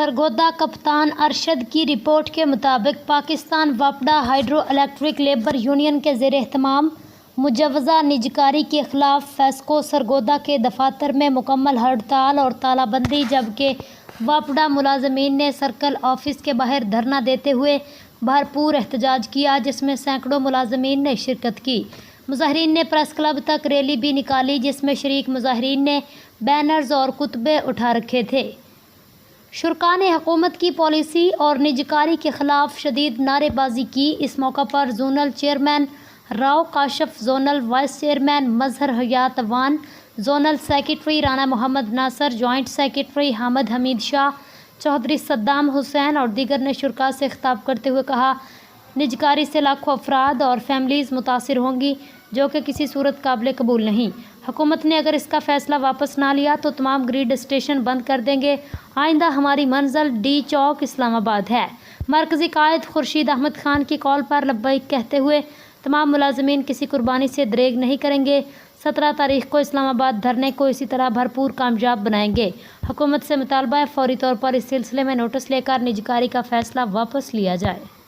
سرگودا کپتان ارشد کی رپورٹ کے مطابق پاکستان واپڈا ہائیڈرو الیکٹرک لیبر یونین کے زیر اہتمام مجوزہ نجکاری کے خلاف فیسکو سرگودا کے دفاتر میں مکمل ہڑتال اور تالہ بندی، جبکہ واپڈا ملازمین نے سرکل آفس کے باہر دھرنا دیتے ہوئے بھرپور احتجاج کیا، جس میں سینکڑوں ملازمین نے شرکت کی۔ مظاہرین نے پریس کلب تک ریلی بھی نکالی، جس میں شریک مظاہرین نے بینرز اور کتبے اٹھا رکھے تھے۔ شرکاء نے حکومت کی پالیسی اور نجکاری کے خلاف شدید نعرے بازی کی۔ اس موقع پر zonal chairman Rao Kashif, zonal vice chairman Mazhar Hayat Wan, zonal secretary Rana Muhammad Nasir, joint secretary Hamid Hameed Shah, Chaudhry Saddam Hussain اور دیگر نے شرکاء سے خطاب کرتے ہوئے کہا، نجکاری سے لاکھوں افراد اور فیملیز متاثر ہوں گی، جو کہ کسی صورت قابل قبول نہیں۔ حکومت نے اگر اس کا فیصلہ واپس نہ لیا تو تمام گریڈ اسٹیشن بند کر دیں گے۔ آئندہ ہماری منزل ڈی چوک اسلام آباد ہے۔ مرکزی قائد خورشید احمد خان کی کال پر لبیک کہتے ہوئے تمام ملازمین کسی قربانی سے دریغ نہیں کریں گے۔ 17 تاریخ کو اسلام آباد دھرنے کو اسی طرح بھرپور کامیاب بنائیں گے۔ حکومت سے مطالبہ ہے فوری طور پر اس سلسلے میں نوٹس لے کر نجکاری کا فیصلہ واپس لیا جائے۔